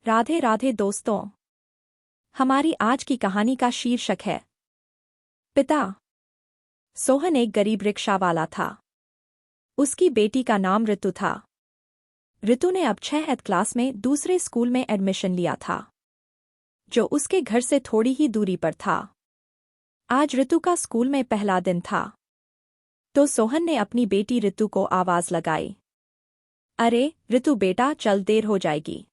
राधे राधे दोस्तों। हमारी आज की कहानी का शीर्षक है पिता। सोहन एक गरीब रिक्शा वाला था। उसकी बेटी का नाम ऋतु था। ऋतु ने अब 6th क्लास में दूसरे स्कूल में एडमिशन लिया था, जो उसके घर से थोड़ी ही दूरी पर था। आज ऋतु का स्कूल में पहला दिन था, तो सोहन ने अपनी बेटी ऋतु को आवाज लगाई। अरे ऋतु बेटा, चल, देर हो जाएगी।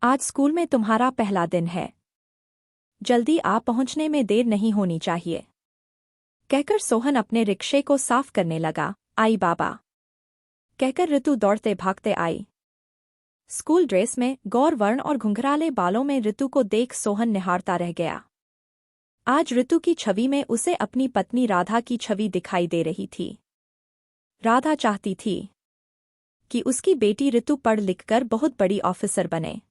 आज स्कूल में तुम्हारा पहला दिन है, जल्दी आ, पहुंचने में देर नहीं होनी चाहिए। कहकर सोहन अपने रिक्शे को साफ करने लगा। आई बाबा, कहकर ऋतु दौड़ते भागते आई। स्कूल ड्रेस में, गौर वर्ण और घुंघराले बालों में ऋतु को देख सोहन निहारता रह गया। आज ऋतु की छवि में उसे अपनी पत्नी राधा की छवि दिखाई दे रही थी। राधा चाहती थी कि उसकी बेटी ऋतु पढ़ लिखकर बहुत बड़ी ऑफिसर बने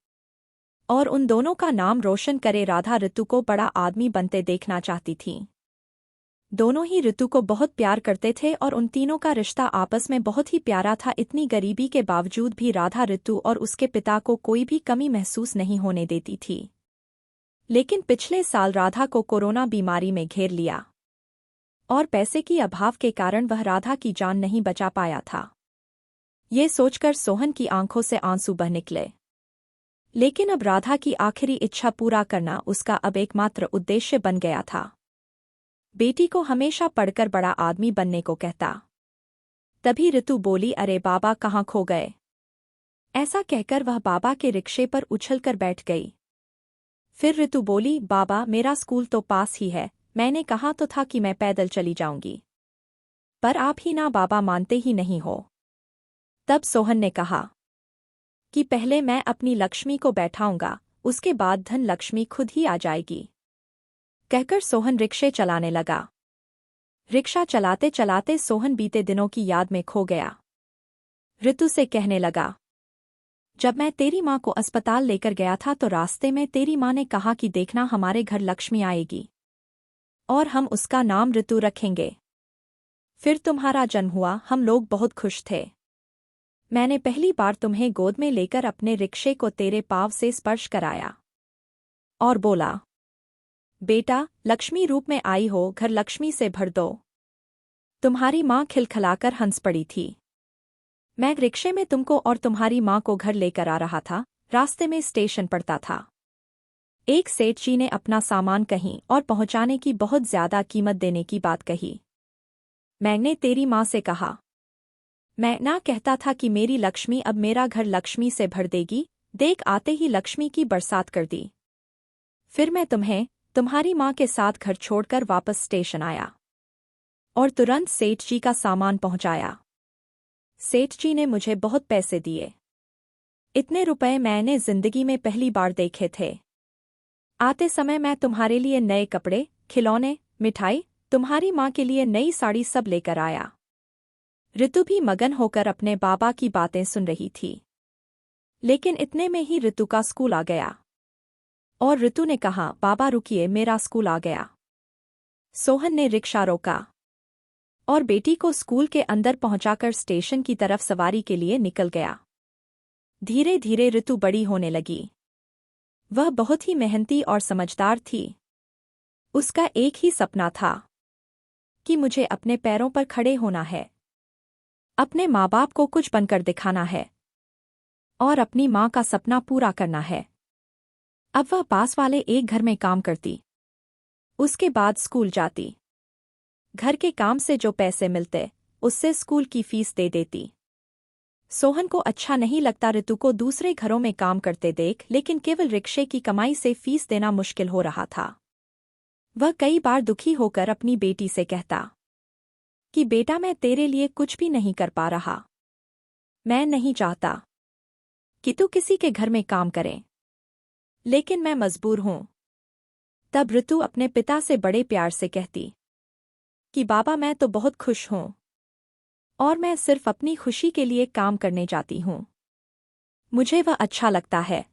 और उन दोनों का नाम रोशन करे। राधा ऋतु को बड़ा आदमी बनते देखना चाहती थी। दोनों ही ऋतु को बहुत प्यार करते थे और उन तीनों का रिश्ता आपस में बहुत ही प्यारा था। इतनी गरीबी के बावजूद भी राधा ऋतु और उसके पिता को कोई भी कमी महसूस नहीं होने देती थी। लेकिन पिछले साल राधा को कोरोना बीमारी में घेर लिया और पैसे की अभाव के कारण वह राधा की जान नहीं बचा पाया था। ये सोचकर सोहन की आंखों से आंसू बह निकले। लेकिन अब राधा की आखिरी इच्छा पूरा करना उसका अब एकमात्र उद्देश्य बन गया था। बेटी को हमेशा पढ़कर बड़ा आदमी बनने को कहता। तभी ऋतु बोली, अरे बाबा, कहाँ खो गए? ऐसा कहकर वह बाबा के रिक्शे पर उछलकर बैठ गई। फिर ऋतु बोली, बाबा, मेरा स्कूल तो पास ही है, मैंने कहा तो था कि मैं पैदल चली जाऊंगी, पर आप ही ना बाबा मानते ही नहीं हो। तब सोहन ने कहा कि पहले मैं अपनी लक्ष्मी को बैठाऊंगा, उसके बाद धन लक्ष्मी खुद ही आ जाएगी। कहकर सोहन रिक्शे चलाने लगा। रिक्शा चलाते चलाते सोहन बीते दिनों की याद में खो गया। ऋतु से कहने लगा, जब मैं तेरी माँ को अस्पताल लेकर गया था तो रास्ते में तेरी माँ ने कहा कि देखना, हमारे घर लक्ष्मी आएगी और हम उसका नाम ऋतु रखेंगे। फिर तुम्हारा जन्म हुआ, हम लोग बहुत खुश थे। मैंने पहली बार तुम्हें गोद में लेकर अपने रिक्शे को तेरे पाँव से स्पर्श कराया और बोला, बेटा, लक्ष्मी रूप में आई हो, घर लक्ष्मी से भर दो। तुम्हारी माँ खिलखिलाकर हंस पड़ी थी। मैं रिक्शे में तुमको और तुम्हारी माँ को घर लेकर आ रहा था। रास्ते में स्टेशन पड़ता था। एक सेठ जी ने अपना सामान कहीं और पहुंचाने की बहुत ज्यादा कीमत देने की बात कही। मैंने तेरी माँ से कहा, मैं ना कहता था कि मेरी लक्ष्मी अब मेरा घर लक्ष्मी से भर देगी। देख, आते ही लक्ष्मी की बरसात कर दी। फिर मैं तुम्हें तुम्हारी माँ के साथ घर छोड़कर वापस स्टेशन आया और तुरंत सेठ जी का सामान पहुंचाया। सेठ जी ने मुझे बहुत पैसे दिए। इतने रुपए मैंने जिंदगी में पहली बार देखे थे। आते समय मैं तुम्हारे लिए नए कपड़े, खिलौने, मिठाई, तुम्हारी माँ के लिए नई साड़ी सब लेकर आया। ऋतु भी मगन होकर अपने बाबा की बातें सुन रही थी। लेकिन इतने में ही ऋतु का स्कूल आ गया और ऋतु ने कहा, बाबा रुकिए, मेरा स्कूल आ गया। सोहन ने रिक्शा रोका और बेटी को स्कूल के अंदर पहुंचाकर स्टेशन की तरफ सवारी के लिए निकल गया। धीरे धीरे ऋतु बड़ी होने लगी। वह बहुत ही मेहनती और समझदार थी। उसका एक ही सपना था कि मुझे अपने पैरों पर खड़े होना है, अपने माँ बाप को कुछ बनकर दिखाना है और अपनी माँ का सपना पूरा करना है। अब वह पास वाले एक घर में काम करती, उसके बाद स्कूल जाती। घर के काम से जो पैसे मिलते उससे स्कूल की फीस दे देती। सोहन को अच्छा नहीं लगता ऋतु को दूसरे घरों में काम करते देख, लेकिन केवल रिक्शे की कमाई से फीस देना मुश्किल हो रहा था। वह कई बार दुखी होकर अपनी बेटी से कहता कि बेटा, मैं तेरे लिए कुछ भी नहीं कर पा रहा। मैं नहीं चाहता कि तू किसी के घर में काम करे, लेकिन मैं मजबूर हूं। तब ऋतु अपने पिता से बड़े प्यार से कहती कि बाबा, मैं तो बहुत खुश हूं और मैं सिर्फ अपनी खुशी के लिए काम करने जाती हूं। मुझे वह अच्छा लगता है।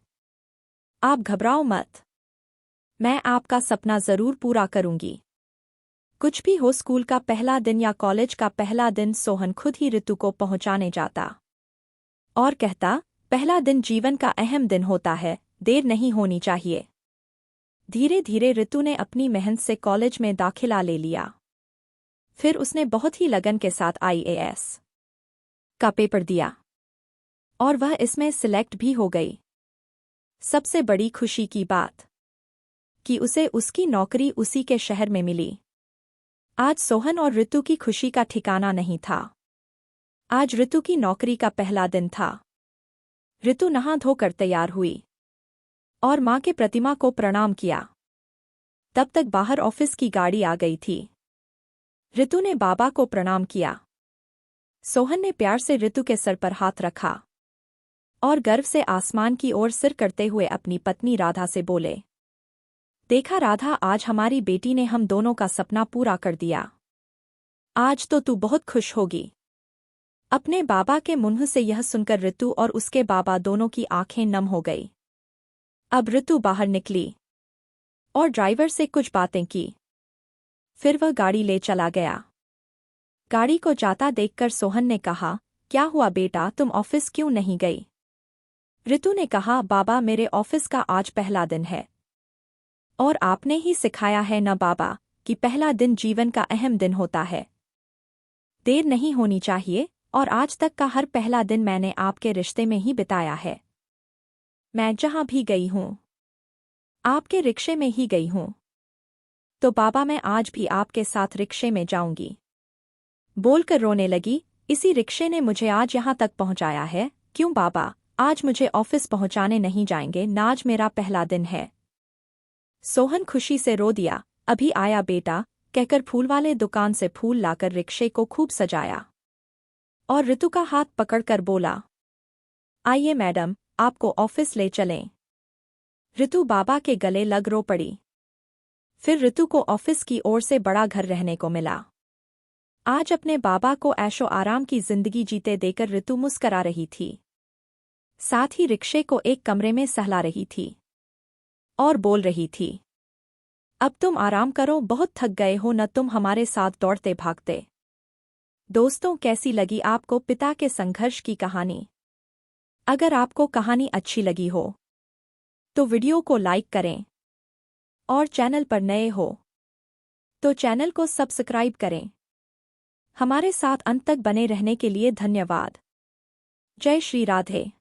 आप घबराओ मत, मैं आपका सपना जरूर पूरा करूंगी। कुछ भी हो, स्कूल का पहला दिन या कॉलेज का पहला दिन सोहन खुद ही ऋतु को पहुंचाने जाता और कहता, पहला दिन जीवन का अहम दिन होता है, देर नहीं होनी चाहिए। धीरे धीरे ऋतु ने अपनी मेहनत से कॉलेज में दाखिला ले लिया। फिर उसने बहुत ही लगन के साथ IAS का पेपर दिया और वह इसमें सिलेक्ट भी हो गई। सबसे बड़ी खुशी की बात कि उसे उसकी नौकरी उसी के शहर में मिली। आज सोहन और ऋतु की खुशी का ठिकाना नहीं था। आज ऋतु की नौकरी का पहला दिन था। ऋतु नहा धोकर तैयार हुई और मां के प्रतिमा को प्रणाम किया। तब तक बाहर ऑफिस की गाड़ी आ गई थी। ऋतु ने बाबा को प्रणाम किया। सोहन ने प्यार से ऋतु के सर पर हाथ रखा और गर्व से आसमान की ओर सिर करते हुए अपनी पत्नी राधा से बोले, देखा राधा, आज हमारी बेटी ने हम दोनों का सपना पूरा कर दिया। आज तो तू बहुत खुश होगी। अपने बाबा के मुंह से यह सुनकर ऋतु और उसके बाबा दोनों की आंखें नम हो गई। अब ऋतु बाहर निकली और ड्राइवर से कुछ बातें की। फिर वह गाड़ी ले चला गया। गाड़ी को जाता देखकर सोहन ने कहा, क्या हुआ बेटा, तुम ऑफिस क्यों नहीं गई? ऋतु ने कहा, बाबा, मेरे ऑफिस का आज पहला दिन है और आपने ही सिखाया है न बाबा कि पहला दिन जीवन का अहम दिन होता है। देर नहीं होनी चाहिए और आज तक का हर पहला दिन मैंने आपके रिश्ते में ही बिताया है। मैं जहां भी गई हूं आपके रिक्शे में ही गई हूं। तो बाबा, मैं आज भी आपके साथ रिक्शे में जाऊंगी। बोलकर रोने लगी। इसी रिक्शे ने मुझे आज यहां तक पहुंचाया है। क्यों बाबा, आज मुझे ऑफिस पहुंचाने नहीं जाएंगे? ना, आज मेरा पहला दिन है। सोहन खुशी से रो दिया। अभी आया बेटा, कहकर फूल वाले दुकान से फूल लाकर रिक्शे को खूब सजाया और ऋतु का हाथ पकड़कर बोला, आइए मैडम, आपको ऑफिस ले चलें। ऋतु बाबा के गले लग रो पड़ी। फिर ऋतु को ऑफिस की ओर से बड़ा घर रहने को मिला। आज अपने बाबा को ऐशो आराम की जिंदगी जीते देकर ऋतु मुस्करा रही थी। साथ ही रिक्शे को एक कमरे में सहला रही थी और बोल रही थी, अब तुम आराम करो, बहुत थक गए हो न तुम हमारे साथ दौड़ते भागते। दोस्तों, कैसी लगी आपको पिता के संघर्ष की कहानी? अगर आपको कहानी अच्छी लगी हो तो वीडियो को लाइक करें और चैनल पर नए हो तो चैनल को सब्सक्राइब करें। हमारे साथ अंत तक बने रहने के लिए धन्यवाद। जय श्री राधे।